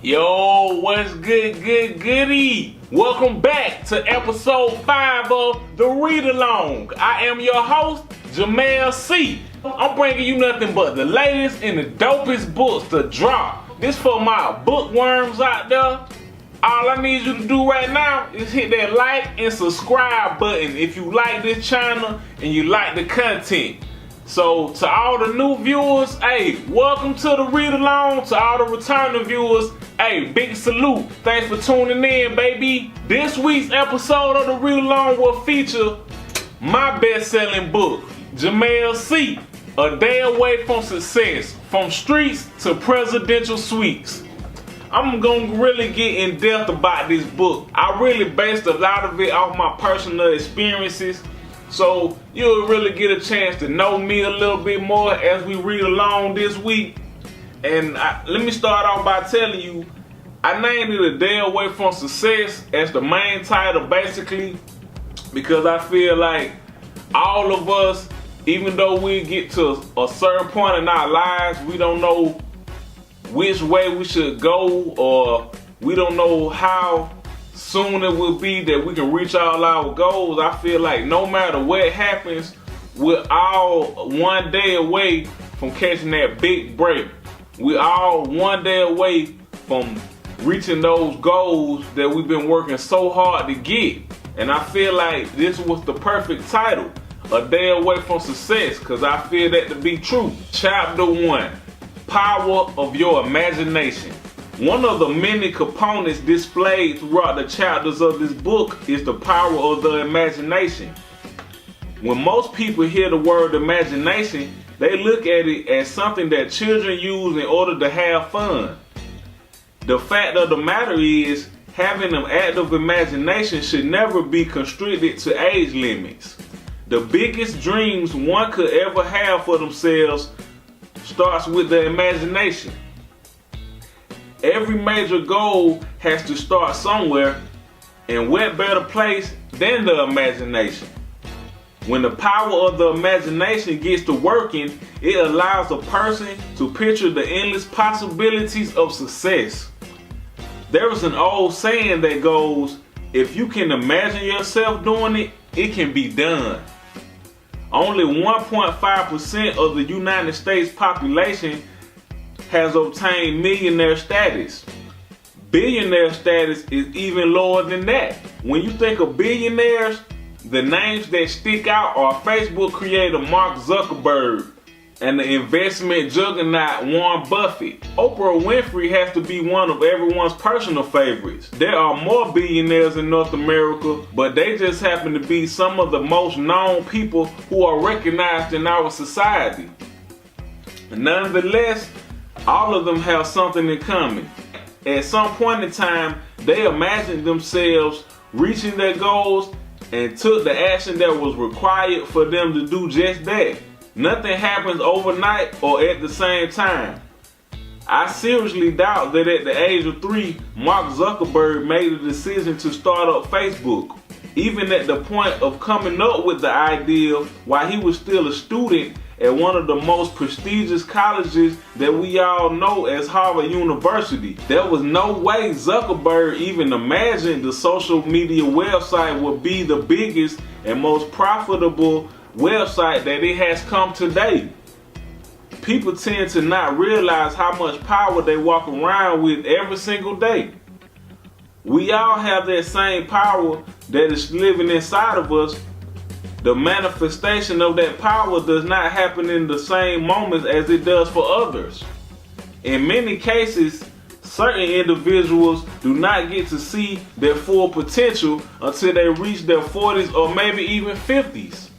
Yo, what's goody? Welcome back to episode 5 of the Read Along. I am your host, Jamell Seay. I'm bringing you nothing but the latest and the dopest books to drop. This for my bookworms out there. All I need you to do right now is hit that like and subscribe button if you like this channel and you like the content. So to all the new viewers, hey, welcome to the Read Along. To all the returning viewers, hey, big salute. Thanks for tuning in, baby. This week's episode of the Read Along will feature my best-selling book, Jamell Seay, A Day Away from Success, From Streets to Presidential Suites. I'm gonna really get in depth about this book. I really based a lot of it off my personal experiences. So you'll really get a chance to know me a little bit more as we read along this week. And let me start off by telling you, I named it A Day Away from Success as the main title basically because I feel like all of us, even though we get to a certain point in our lives, we don't know which way we should go, or we don't know how soon it will be that we can reach all our goals. I feel like no matter what happens, we're all one day away from catching that big break. We're all one day away from reaching those goals that we've been working so hard to get. And I feel like this was the perfect title, A Day Away from Success, because I feel that to be true. Chapter 1, Power of Your Imagination. One of the many components displayed throughout the chapters of this book is the power of the imagination. When most people hear the word imagination, they look at it as something that children use in order to have fun. The fact of the matter is, having an active imagination should never be constricted to age limits. The biggest dreams one could ever have for themselves starts with the imagination. Every major goal has to start somewhere, and what better place than the imagination? When the power of the imagination gets to working, it allows a person to picture the endless possibilities of success. There is an old saying that goes, if you can imagine yourself doing it, it can be done. Only 1.5% of the United States population has obtained millionaire status. Billionaire status is even lower than that. When you think of billionaires, the names that stick out are Facebook creator Mark Zuckerberg and the investment juggernaut Warren Buffett. Oprah Winfrey has to be one of everyone's personal favorites. There are more billionaires in North America, but they just happen to be some of the most known people who are recognized in our society. Nonetheless, all of them have something in common. At some point in time, they imagined themselves reaching their goals and took the action that was required for them to do just that. Nothing happens overnight or at the same time. I seriously doubt that at the age of 3, Mark Zuckerberg made a decision to start up Facebook. Even at the point of coming up with the idea while he was still a student at one of the most prestigious colleges that we all know as Harvard University. There was no way Zuckerberg even imagined the social media website would be the biggest and most profitable website that it has come today. People tend to not realize how much power they walk around with every single day. We all have that same power that is living inside of us. The manifestation of that power does not happen in the same moments as it does for others. In many cases, certain individuals do not get to see their full potential until they reach their 40s or maybe even 50s.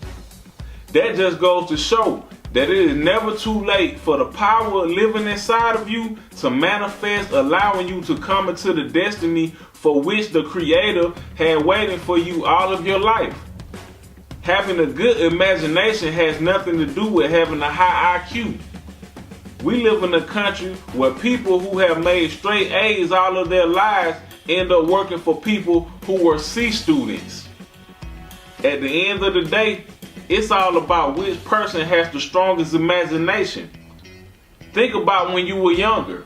That just goes to show that it is never too late for the power living inside of you to manifest, allowing you to come into the destiny for which the Creator had waiting for you all of your life. Having a good imagination has nothing to do with having a high IQ. We live in a country where people who have made straight A's all of their lives end up working for people who were C students. At the end of the day, it's all about which person has the strongest imagination. Think about when you were younger.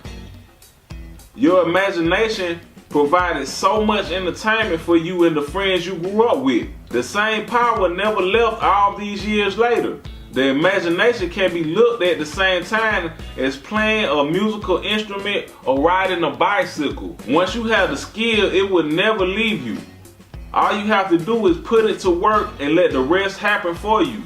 Your imagination provided so much entertainment for you and the friends you grew up with. The same power never left all these years later. The imagination can be looked at the same time as playing a musical instrument or riding a bicycle. Once you have the skill, it will never leave you. All you have to do is put it to work and let the rest happen for you.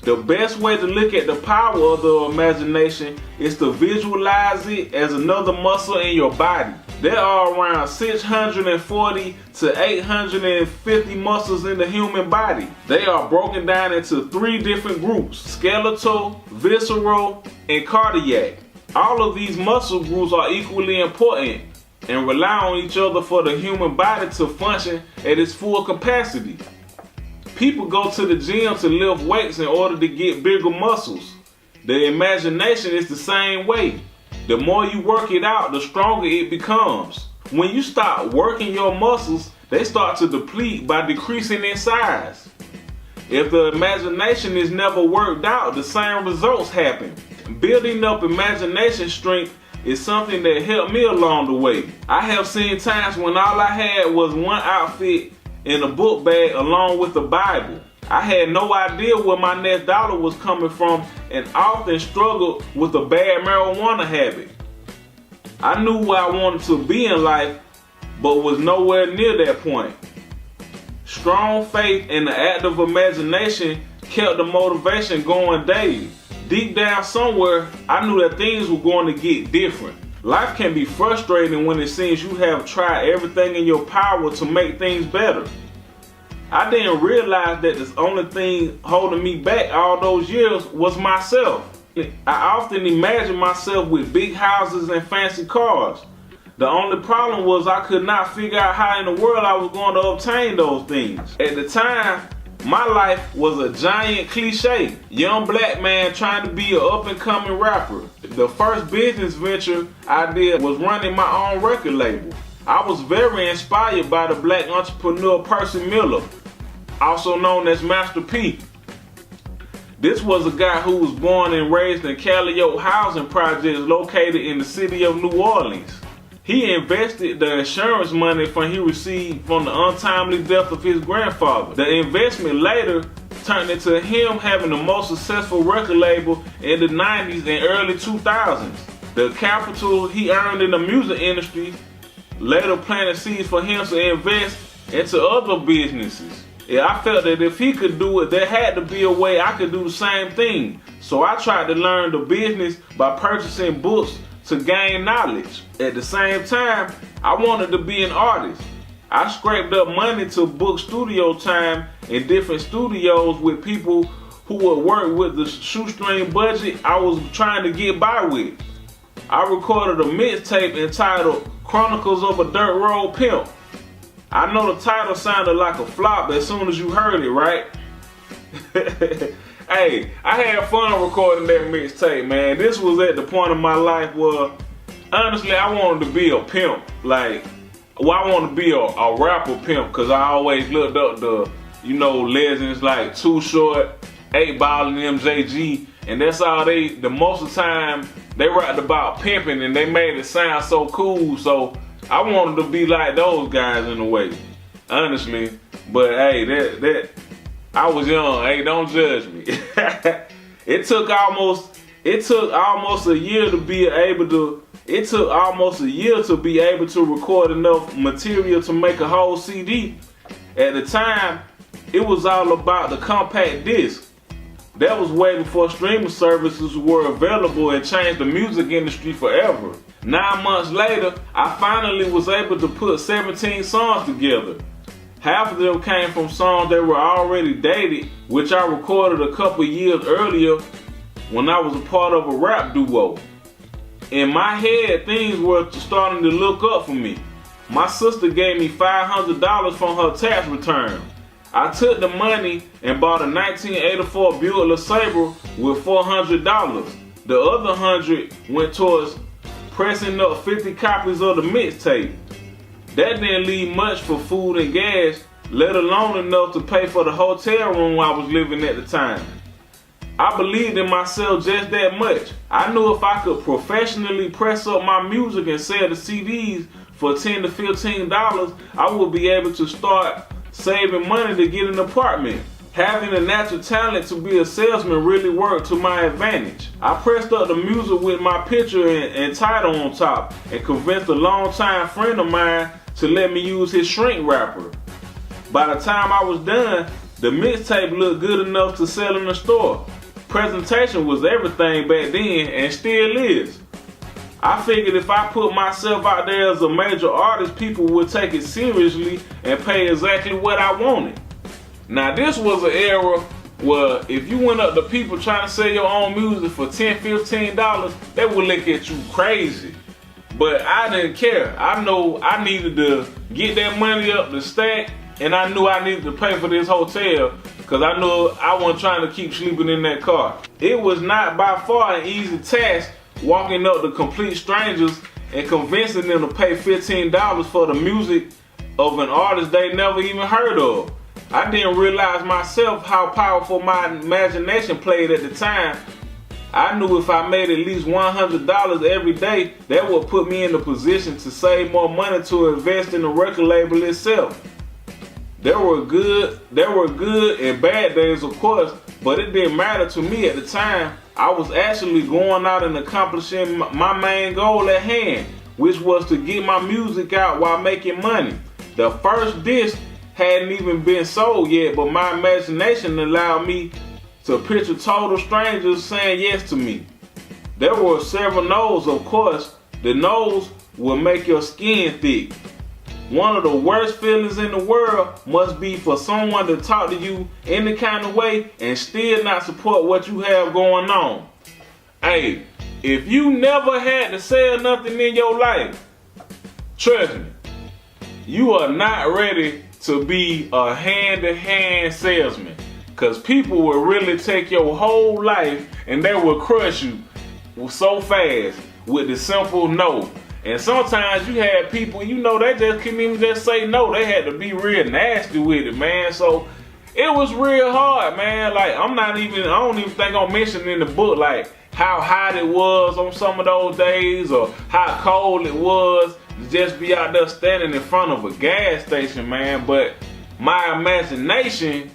The best way to look at the power of the imagination is to visualize it as another muscle in your body. There are around 640 to 850 muscles in the human body. They are broken down into 3 different groups: skeletal, visceral, and cardiac. All of these muscle groups are equally important and rely on each other for the human body to function at its full capacity. People go to the gym to lift weights in order to get bigger muscles. The imagination is the same way. The more you work it out, the stronger it becomes. When you start working your muscles, they start to deplete by decreasing in size. If the imagination is never worked out, the same results happen. Building up imagination strength is something that helped me along the way. I have seen times when all I had was one outfit in a book bag along with the Bible. I had no idea where my next dollar was coming from and often struggled with a bad marijuana habit. I knew where I wanted to be in life, but was nowhere near that point. Strong faith and the active imagination kept the motivation going daily. Deep down somewhere, I knew that things were going to get different. Life can be frustrating when it seems you have tried everything in your power to make things better. I didn't realize that the only thing holding me back all those years was myself. I often imagined myself with big houses and fancy cars. The only problem was I could not figure out how in the world I was going to obtain those things. At the time, my life was a giant cliche. Young black man trying to be an up-and-coming rapper. The first business venture I did was running my own record label. I was very inspired by the black entrepreneur Percy Miller, also known as Master P. This was a guy who was born and raised in Calliope housing projects located in the city of New Orleans. He invested the insurance money he received from the untimely death of his grandfather. The investment later turned into him having the most successful record label in the 90s and early 2000s. The capital he earned in the music industry later planted seeds for him to invest into other businesses. I felt that if he could do it, there had to be a way I could do the same thing. So I tried to learn the business by purchasing books to gain knowledge. At the same time, I wanted to be an artist. I scraped up money to book studio time in different studios with people who would work with the shoestring budget I was trying to get by with. I recorded a mixtape entitled Chronicles of a Dirt Road Pimp. I know the title sounded like a flop as soon as you heard it, right? Hey, I had fun recording that mixtape, man. This was at the point of my life where, honestly, I wanted to be a pimp. I wanted to be a rapper pimp, because I always looked up the, legends like Too Short, 8 Ball, and MJG, and that's all the most of the time, they rapped about pimping, and they made it sound so cool, so I wanted to be like those guys in a way, honestly. But hey, I was young. Hey, don't judge me. It took almost a year to be able to. It took almost a year to be able to record enough material to make a whole CD. At the time, it was all about the compact disc. That was way before streaming services were available and changed the music industry forever. 9 months later, I finally was able to put 17 songs together. Half of them came from songs that were already dated, which I recorded a couple years earlier when I was a part of a rap duo. In my head, things were starting to look up for me. My sister gave me $500 from her tax return. I took the money and bought a 1984 Buick LeSabre with $400. The other $100 went towards pressing up 50 copies of the mixtape. That didn't leave much for food and gas, let alone enough to pay for the hotel room I was living at the time. I believed in myself just that much. I knew if I could professionally press up my music and sell the CDs for $10 to $15, I would be able to start saving money to get an apartment. Having the natural talent to be a salesman really worked to my advantage. I pressed up the music with my picture and title on top and convinced a longtime friend of mine to let me use his shrink wrapper. By the time I was done, the mixtape looked good enough to sell in the store. Presentation was everything back then and still is. I figured if I put myself out there as a major artist, people would take it seriously and pay exactly what I wanted. Now this was an era where if you went up to people trying to sell your own music for $10, $15, they would look at you crazy. But I didn't care. I know I needed to get that money up to stack, and I knew I needed to pay for this hotel because I knew I wasn't trying to keep sleeping in that car. It was not by far an easy task walking up to complete strangers and convincing them to pay $15 for the music of an artist they never even heard of. I didn't realize myself how powerful my imagination played at the time. I knew if I made at least $100 every day, that would put me in a position to save more money to invest in the record label itself. There were good and bad days, of course, but it didn't matter to me at the time. I was actually going out and accomplishing my main goal at hand, which was to get my music out while making money. The first disc hadn't even been sold yet, but my imagination allowed me to picture total strangers saying yes to me. There were several no's, of course. The no's will make your skin thick. One of the worst feelings in the world must be for someone to talk to you any kind of way and still not support what you have going on. Hey, if you never had to sell nothing in your life, trust me, you are not ready to be a hand-to-hand salesman, because people will really take your whole life and they will crush you so fast with the simple no. And sometimes you had people, they just couldn't even just say no. They had to be real nasty with it, man. So it was real hard, man. Like I don't even think I'm mentioning in the book like how hot it was on some of those days or how cold it was to just be out there standing in front of a gas station, man. But my imagination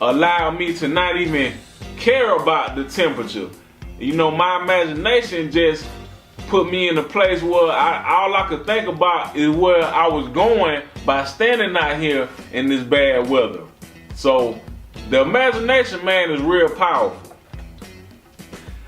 allowed me to not even care about the temperature. My imagination just put me in a place where all I could think about is where I was going by standing out here in this bad weather. So the imagination, man, is real powerful.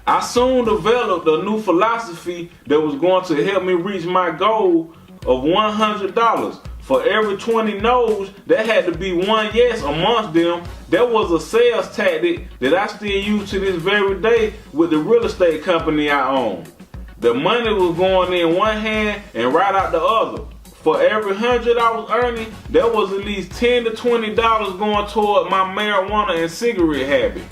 I soon developed a new philosophy that was going to help me reach my goal of $100. For every 20 no's, there had to be one yes amongst them. There was a sales tactic that I still use to this very day with the real estate company I own. The money was going in one hand and right out the other. For every 100 I was earning, there was at least $10 to $20 going toward my marijuana and cigarette habit.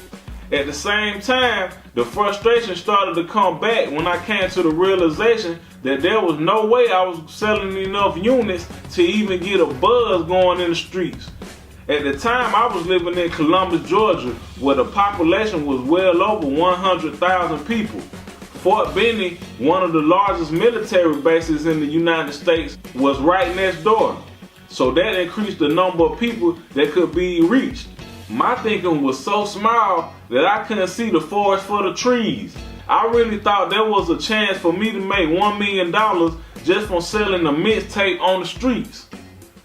At the same time, the frustration started to come back when I came to the realization that there was no way I was selling enough units to even get a buzz going in the streets. At the time, I was living in Columbus, Georgia, where the population was well over 100,000 people. Fort Benning, one of the largest military bases in the United States, was right next door. So that increased the number of people that could be reached. My thinking was so small that I couldn't see the forest for the trees. I really thought there was a chance for me to make $1 million just from selling a mixtape on the streets.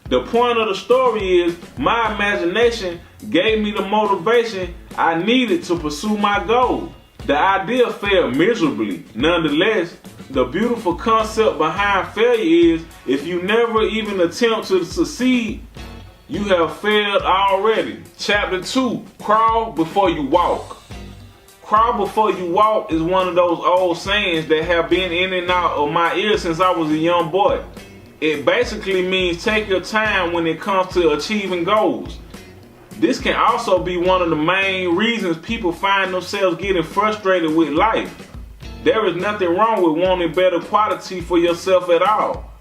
The point of the story is my imagination gave me the motivation I needed to pursue my goal. The idea failed miserably. Nonetheless, the beautiful concept behind failure is if you never even attempt to succeed, you have failed already. Chapter 2, Crawl Before You Walk. Crawl before you walk is one of those old sayings that have been in and out of my ears since I was a young boy. It basically means take your time when it comes to achieving goals. This can also be one of the main reasons people find themselves getting frustrated with life. There is nothing wrong with wanting better quality for yourself at all.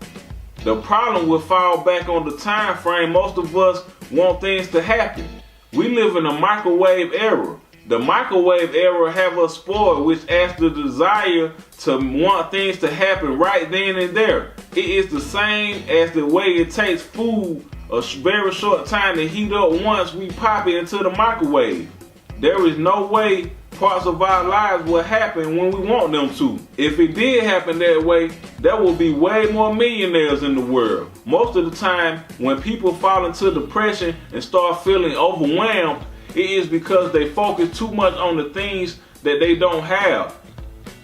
The problem will fall back on the time frame most of us want things to happen. We live in a microwave era. The microwave era have us spoiled, which adds the desire to want things to happen right then and there. It is the same as the way it takes food a very short time to heat up once we pop it into the microwave. There is no way parts of our lives will happen when we want them to. If it did happen that way, there will be way more millionaires in the world. Most of the time, when people fall into depression and start feeling overwhelmed, it is because they focus too much on the things that they don't have.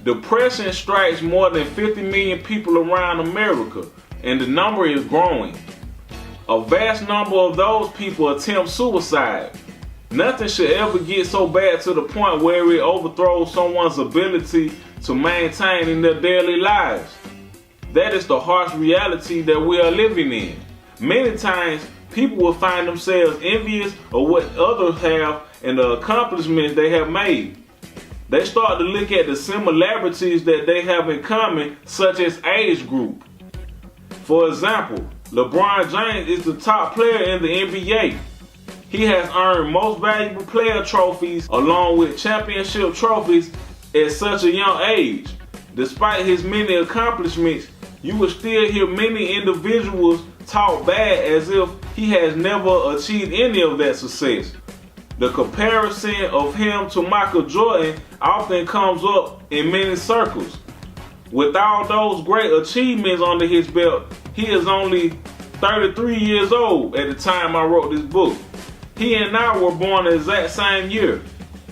Depression strikes more than 50 million people around America, and the number is growing. A vast number of those people attempt suicide. Nothing should ever get so bad to the point where it overthrows someone's ability to maintain in their daily lives. That is the harsh reality that we are living in. Many times, people will find themselves envious of what others have and the accomplishments they have made. They start to look at the similarities that they have in common, such as age group. For example, LeBron James is the top player in the NBA. He has earned most valuable player trophies along with championship trophies at such a young age. Despite his many accomplishments, you will still hear many individuals talk bad as if he has never achieved any of that success. The comparison of him to Michael Jordan often comes up in many circles. With all those great achievements under his belt, he is only 33 years old at the time I wrote this book. He and I were born the exact same year.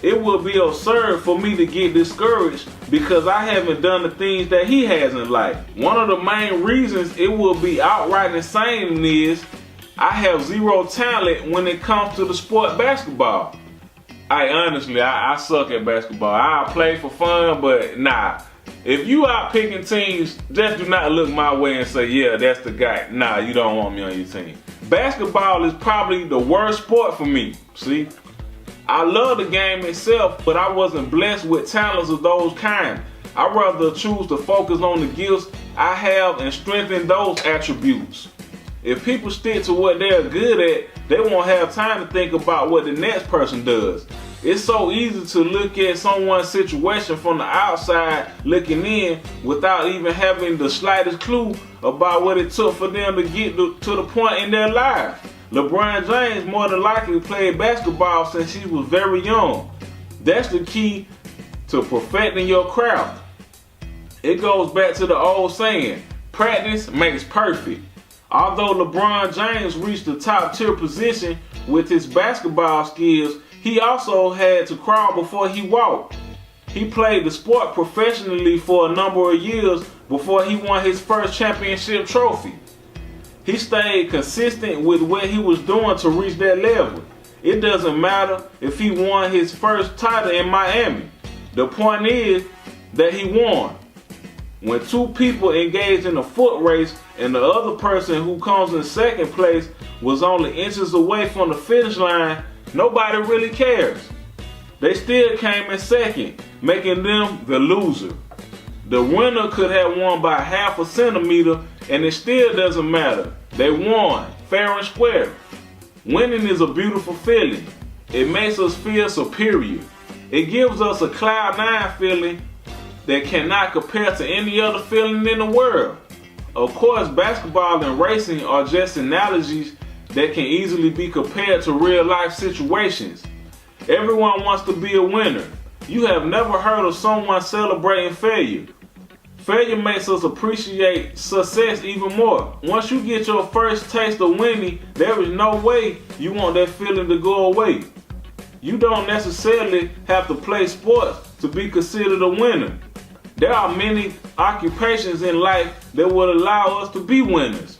It would be absurd for me to get discouraged because I haven't done the things that he has in life. One of the main reasons it would be outright insane is I have zero talent when it comes to the sport basketball. I suck at basketball. I play for fun, but nah. If you out picking teams, just do not look my way and say, yeah, that's the guy. Nah, you don't want me on your team. Basketball is probably the worst sport for me, see? I love the game itself, but I wasn't blessed with talents of those kind. I'd rather choose to focus on the gifts I have and strengthen those attributes. If people stick to what they're good at, they won't have time to think about what the next person does. It's so easy to look at someone's situation from the outside looking in without even having the slightest clue about what it took for them to get to the point in their life. LeBron James more than likely played basketball since he was very young. That's the key to perfecting your craft. It goes back to the old saying, practice makes perfect. Although LeBron James reached the top tier position with his basketball skills, he also had to crawl before he walked. He played the sport professionally for a number of years before he won his first championship trophy. He stayed consistent with what he was doing to reach that level. It doesn't matter if he won his first title in Miami. The point is that he won. When two people engage in a foot race and the other person who comes in second place was only inches away from the finish line, nobody really cares. They still came in second, making them the loser. The winner could have won by half a centimeter and it still doesn't matter. They won, fair and square. Winning is a beautiful feeling. It makes us feel superior. It gives us a cloud nine feeling that cannot compare to any other feeling in the world. Of course, basketball and racing are just analogies that can easily be compared to real life situations. Everyone wants to be a winner. You have never heard of someone celebrating failure. Failure makes us appreciate success even more. Once you get your first taste of winning, there is no way you want that feeling to go away. You don't necessarily have to play sports to be considered a winner. There are many occupations in life that would allow us to be winners.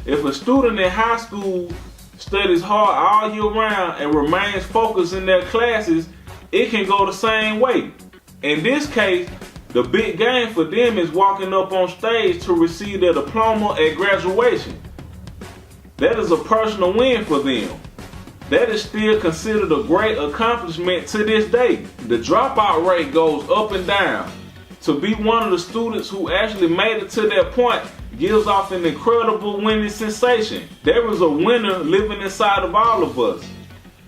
If a student in high school studies hard all year round and remains focused in their classes, it can go the same way. In this case, the big game for them is walking up on stage to receive their diploma at graduation. That is a personal win for them. That is still considered a great accomplishment to this day. The dropout rate goes up and down. To be one of the students who actually made it to that point gives off an incredible winning sensation. There is a winner living inside of all of us.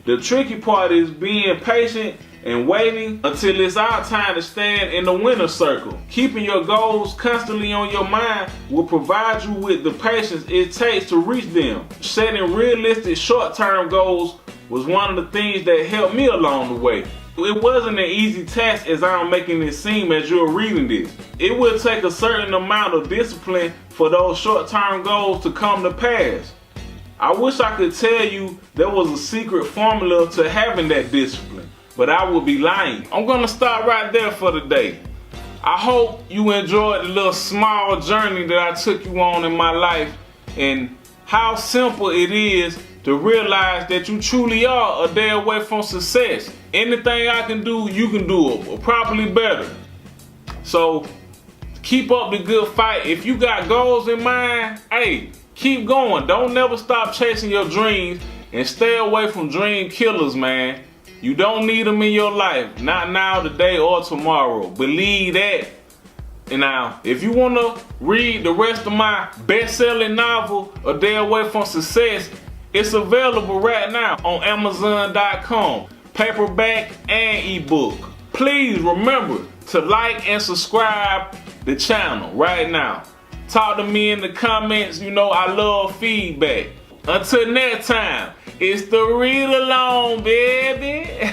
The tricky part is being patient and waiting until it's our time to stand in the winner's circle. Keeping your goals constantly on your mind will provide you with the patience it takes to reach them. Setting realistic short-term goals was one of the things that helped me along the way. It wasn't an easy task as I'm making it seem as you're reading this. It will take a certain amount of discipline for those short-term goals to come to pass. I wish I could tell you there was a secret formula to having that discipline, but I would be lying. I'm gonna stop right there for today. I hope you enjoyed the little small journey that I took you on in my life and how simple it is to realize that you truly are a day away from success. Anything I can do, you can do it, or probably better. So keep up the good fight. If you got goals in mind, hey, keep going. Don't never stop chasing your dreams and stay away from dream killers, man. You don't need them in your life. Not now, today, or tomorrow. Believe that. And now, if you want to read the rest of my best-selling novel, A Day Away from Success, it's available right now on Amazon.com. Paperback and ebook. Please remember to like and subscribe the channel right now. Talk to me in the comments. You know I love feedback. Until next time, it's the Read Along, baby.